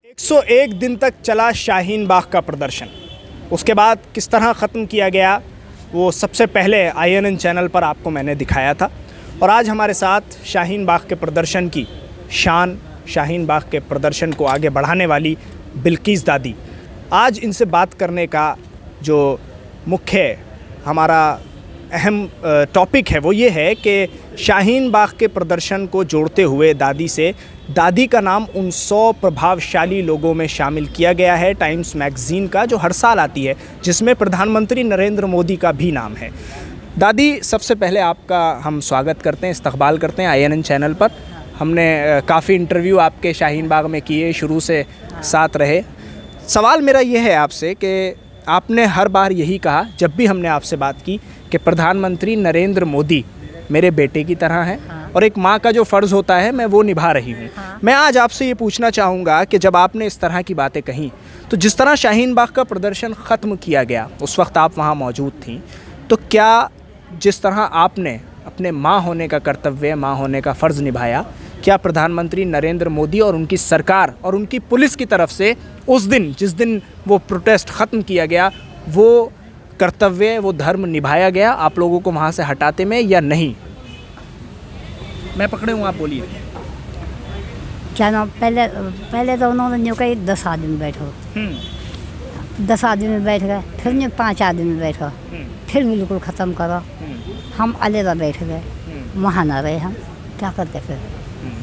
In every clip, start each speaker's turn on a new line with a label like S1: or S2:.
S1: 101 दिन तक चला शाहीन बाग का प्रदर्शन। उसके बाद किस तरह ख़त्म किया गया वो सबसे पहले INN चैनल पर आपको मैंने दिखाया था। और आज हमारे साथ शाहीन बाग के प्रदर्शन की शान, शाहीन बाग के प्रदर्शन को आगे बढ़ाने वाली बिल्किस दादी। आज इनसे बात करने का जो मुख्य हमारा अहम टॉपिक है वो ये है कि शाहीन बाग के प्रदर्शन को जोड़ते हुए दादी का नाम उन 100 प्रभावशाली लोगों में शामिल किया गया है टाइम्स मैगज़ीन का, जो हर साल आती है, जिसमें प्रधानमंत्री नरेंद्र मोदी का भी नाम है। दादी, सबसे पहले आपका हम स्वागत करते हैं, इस्तकबाल करते हैं INN चैनल पर। हमने काफ़ी इंटरव्यू आपके शाहीन बाग में किए, शुरू से साथ रहे। सवाल मेरा ये है आपसे कि आपने हर बार यही कहा जब भी हमने आपसे बात की कि प्रधानमंत्री नरेंद्र मोदी मेरे बेटे की तरह हैं और एक माँ का जो फ़र्ज़ होता है मैं वो निभा रही हूँ। मैं आज आपसे ये पूछना चाहूँगा कि जब आपने इस तरह की बातें कहीं, तो जिस तरह शाहीन बाग का प्रदर्शन ख़त्म किया गया, उस वक्त आप वहाँ मौजूद थीं, तो क्या जिस तरह आपने अपने माँ होने का कर्तव्य, माँ होने का फ़र्ज़ निभाया, क्या प्रधानमंत्री नरेंद्र मोदी और उनकी सरकार और उनकी पुलिस की तरफ से उस दिन, जिस दिन वो प्रोटेस्ट ख़त्म किया गया, वो कर्तव्य, वो धर्म निभाया गया आप लोगों को वहाँ से हटाते में या नहीं? मैं पकड़े हूँ, आप बोलिए।
S2: क्या नाम? पहले तो उन्होंने न्यू कही 10 आदमी बैठो, 10 आदमी बैठ गए, फिर न्यू 5 आदमी बैठो, फिर बिल्कुल ख़त्म करो। हम अलग बैठ गए, वहाँ ना रहे हम, क्या करते फिर?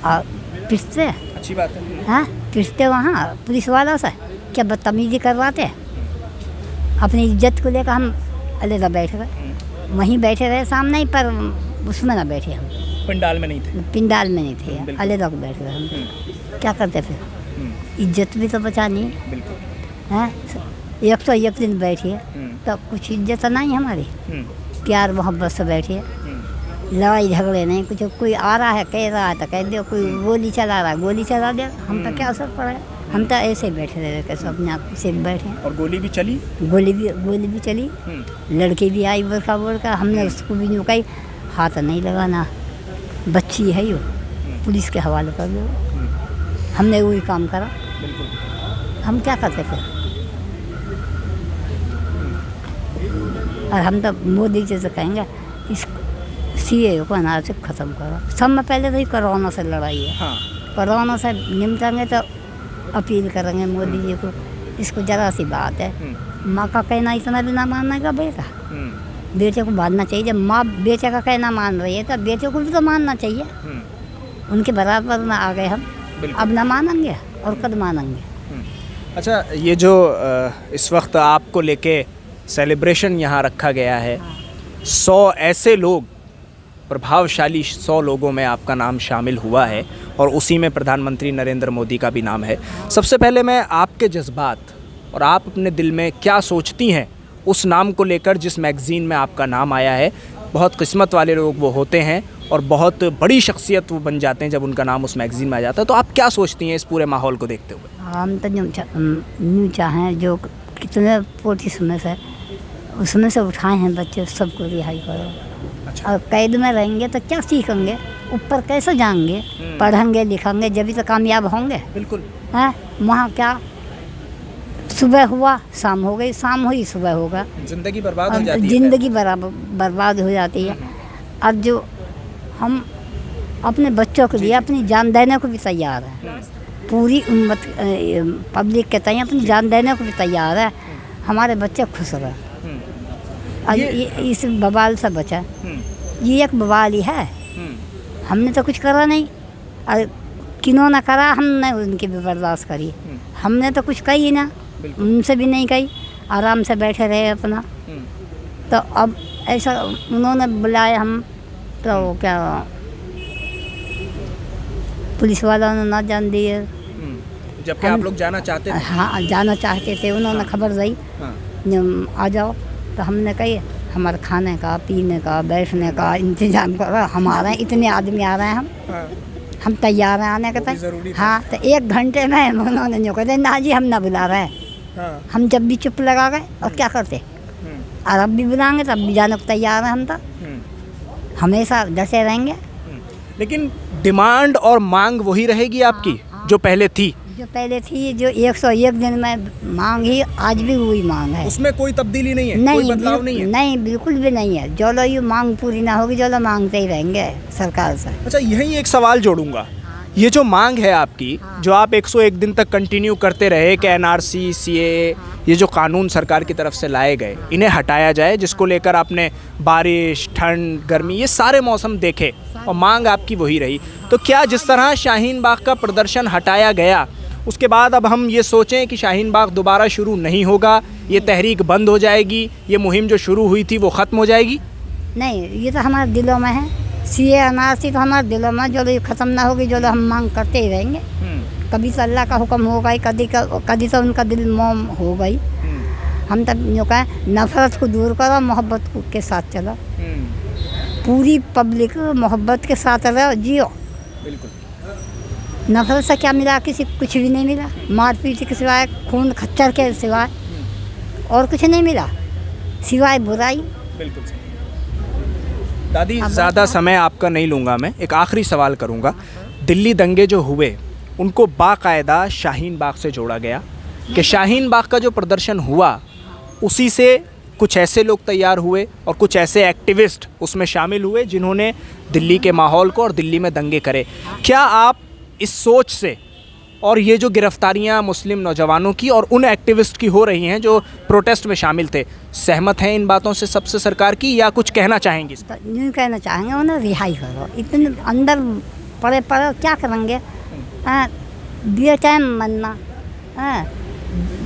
S2: और पिसते,
S1: अच्छी बात है,
S2: हाँ पिसते वहाँ पुलिस वालों से, क्या बदतमीजी करवाते। अपनी इज्जत को लेकर हम अलग बैठ गए, वहीं बैठे रहे सामने ही, पर उसमें ना बैठे हम,
S1: पंडाल में नहीं थे,
S2: पिंडाल में नहीं थे, अलग बैठ गए हम। क्या करते फिर? इज्जत भी तो बचानी है, हैं? 101 दिन बैठिए तो कुछ इज्जत नहीं हमारी, प्यार मोहब्बत से बैठिए, लड़ाई झगड़े नहीं। कुछ कोई आ रहा है, कह रहा है तो कह दो, कोई गोली चला रहा है गोली चला दे, हम तो क्या असर पड़ा है? हम तो ऐसे ही बैठे रहे, कैसे अपने आप से बैठे। और
S1: गोली भी चली,
S2: गोली भी चली, लड़की भी आई बुरखा बोल कर, हमने उसको भी नुकाई, हाथ नहीं लगाना, बच्ची है यो, पुलिस के हवाले कर दो। हमने वही काम करा, हम क्या करते फिर? और हम तो मोदी जी से कहेंगे इस CA को अनाज से ख़त्म करो। सब में पहले तो ही कोरोना से लड़ाई है, हाँ। कोरोना से निपटेंगे तो अपील करेंगे मोदी जी को, इसको ज़रा सी बात है, माँ का कहना इतना भी ना मानने का बेटा, बेटे को मानना चाहिए। जब माँ बेटे का कहना मान रही है तो बेटे को भी तो मानना चाहिए। उनके बराबर में आ गए हम, अब ना मानेंगे और कद मानेंगे।
S1: अच्छा, ये जो इस वक्त आपको लेके सेलिब्रेशन यहाँ रखा गया है, 100 ऐसे लोग, प्रभावशाली 100 लोगों में आपका नाम शामिल हुआ है और उसी में प्रधानमंत्री नरेंद्र मोदी का भी नाम है। सबसे पहले मैं आपके जज्बात और आप अपने दिल में क्या सोचती हैं उस नाम को लेकर जिस मैगज़ीन में आपका नाम आया है। बहुत किस्मत वाले लोग वो होते हैं और बहुत बड़ी शख्सियत वो बन जाते हैं जब उनका नाम उस मैगज़ीन में आ जाता है। तो आप क्या सोचती हैं इस पूरे माहौल को देखते हुए?
S2: हम तो न्यू चाहें जो कितने पोटी उसमें से उठाए हैं बच्चे, सबको रिहाई करो। अच्छा। और कैद में रहेंगे तो क्या सीखेंगे, ऊपर कैसे जाएंगे? पढ़ेंगे लिखेंगे जब भी तो कामयाब होंगे। बिल्कुल, हैं? वहाँ क्या सुबह हुआ शाम हो गई, शाम हुई सुबह होगा,
S1: ज़िंदगी बर्बाद हो जाती है,
S2: ज़िंदगी बर्बाद हो जाती है। अब जो हम अपने बच्चों के लिए अपनी जान देने को भी तैयार है, पूरी उम्मत पब्लिक के तय अपनी जान देने को भी तैयार है, हमारे बच्चे खुश रहे। ये इस बवाल से बचा, ये एक बवाल ही है, हमने तो कुछ करा नहीं, और किन्होंने करा हमने उनकी भी बर्दाश्त करी, हमने तो कुछ कही ना, उनसे भी नहीं कही, आराम से बैठे रहे अपना। तो अब ऐसा उन्होंने बुलाया हम तो क्या पुलिस वालों ने ना जान दिए,
S1: जबकि आप लोग जाना चाहते थे।
S2: हाँ जाना चाहते थे, उन्होंने खबर दी आ जाओ, तो हमने कही हमारे खाने का, पीने का, बैठने का इंतजाम करो, हमारे इतने आदमी आ रहे हैं, हम तैयार हैं आने के तक। हाँ, तो 1 घंटे में उन्होंने न्यू कहते ना जी हम ना बुला रहे हैं। हम जब भी चुप लगा गए और क्या करते, और अब भी बुलाएंगे तब भी जाने को तैयार हैं हम, तो हमेशा डटे रहेंगे।
S1: लेकिन डिमांड और मांग वही रहेगी आपकी जो पहले थी।
S2: जो पहले थी, जो 101 दिन में मांग ही, आज भी वही मांग है।
S1: उसमें कोई तब्दीली नहीं है, कोई बदलाव नहीं है?
S2: नहीं, बिल्कुल भी नहीं है। जो लोग ये मांग पूरी ना होगी, जो लोग मांगते ही रहेंगे सरकार से।
S1: अच्छा, यही एक सवाल जोड़ूंगा। ये जो मांग है आपकी, जो आप 101 दिन तक कंटिन्यू करते रहे कि एनआरसी, सीएए, ये जो कानून सरकार की तरफ से लाए गए, इन्हें हटाया जाए, जिसको लेकर आपने बारिश, ठंड, गर्मी, ये सारे मौसम देखे और मांग आपकी वही रही। तो क्या जिस तरह शाहीन बाग का प्रदर्शन हटाया गया, उसके बाद अब हम ये सोचें कि शाहीन बाग दोबारा शुरू नहीं होगा, ये तहरीक बंद हो जाएगी, ये मुहिम जो शुरू हुई थी वो ख़त्म हो जाएगी?
S2: नहीं, ये तो हमारे दिलों में है। सीए, एनआरसी तो हमारे दिलों में, जो ये ख़त्म ना होगी, जो हम मांग करते ही रहेंगे। कभी तो अल्लाह का हुक्म होगा ही, कभी तो उनका दिल मोम होगा ही। हम तब जो कहें, नफ़रत को दूर करो, मोहब्बत के साथ चलो। पूरी पब्लिक मोहब्बत के साथ रहो, जियो।
S1: बिल्कुल।
S2: नफरत से क्या मिला? किसी कुछ भी नहीं मिला। मारपीट के सिवाय, खून खच्चर के सिवाय और कुछ नहीं मिला, सिवाय बुराई।
S1: बिल्कुल सही। दादी, ज़्यादा समय आपका नहीं लूँगा मैं, एक आखिरी सवाल करूँगा। दिल्ली दंगे जो हुए, उनको बाकायदा शाहीन बाग से जोड़ा गया कि शाहीन बाग का जो प्रदर्शन हुआ, उसी से कुछ ऐसे लोग तैयार हुए और कुछ ऐसे एक्टिविस्ट उसमें शामिल हुए जिन्होंने दिल्ली के माहौल को और दिल्ली में दंगे करे। क्या आप इस सोच से, और ये जो गिरफ्तारियां मुस्लिम नौजवानों की और उन एक्टिविस्ट की हो रही हैं जो प्रोटेस्ट में शामिल थे, सहमत हैं इन बातों से सबसे सरकार की, या कुछ कहना चाहेंगी?
S2: तो यूँ कहना चाहेंगे, उन्हें रिहाई करो। इतने अंदर पड़े क्या करेंगे? बे टाइम मरना,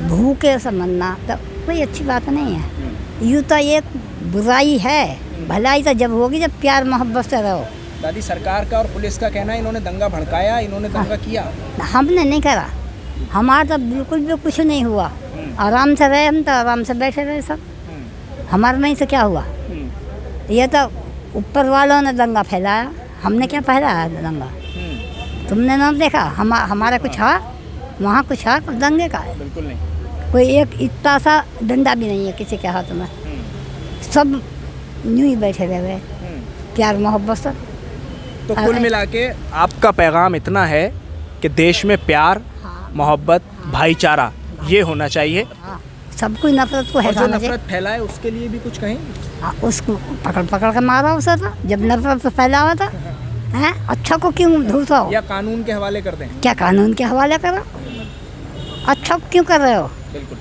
S2: भूखे से मरना तो कोई अच्छी बात नहीं है। यूँ तो एक बुराई है, भलाई तो जब होगी जब प्यार मोहब्बत से रहो।
S1: दादी, सरकार का और पुलिस का कहना है इन्होंने दंगा भड़काया, इन्होंने दंगा किया।
S2: हमने नहीं करा, हमारा तो बिल्कुल भी कुछ नहीं हुआ। आराम से रहे, हम तो आराम से बैठे रहे सब। हमारे में से क्या हुआ? ये तो ऊपर वालों ने दंगा फैलाया, हमने क्या फैलाया दंगा? तुमने ना देखा? हमारा कुछ है वहाँ, कुछ है दंगे का?
S1: बिल्कुल नहीं।
S2: कोई एक इतना सा डंडा भी नहीं है किसी के हाथ में। सब यूँ ही बैठे रहे, प्यार मोहब्बत से।
S1: तो कुल मिला के आपका पैगाम इतना है कि देश में प्यार, मोहब्बत, भाईचारा ये होना चाहिए।
S2: सब कोई नफरत को
S1: और जो
S2: हटाना
S1: नफरत फैलाए उसके लिए भी कुछ कहें?
S2: उसको पकड़ पकड़ कर मारा उसे था, जब नफरत से फैला हुआ था। हैं, अच्छा को क्यों धूसा हो?
S1: या कानून के हवाले कर दें?
S2: क्या कानून के हवाले करो? अच्छा क्यों कर रहे हो?
S1: बिल्कुल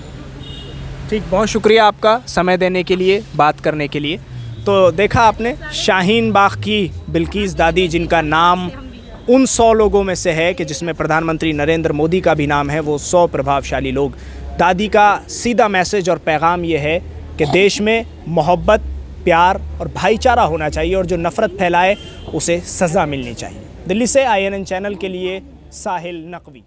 S1: ठीक। बहुत शुक्रिया आपका समय देने के लिए, बात करने के लिए। तो देखा आपने शाहीन बाग की बिल्किस दादी, जिनका नाम उन 100 लोगों में से है कि जिसमें प्रधानमंत्री नरेंद्र मोदी का भी नाम है, वो 100 प्रभावशाली लोग। दादी का सीधा मैसेज और पैगाम ये है कि देश में मोहब्बत, प्यार और भाईचारा होना चाहिए, और जो नफ़रत फैलाए उसे सज़ा मिलनी चाहिए। दिल्ली से INN चैनल के लिए साहिल नकवी।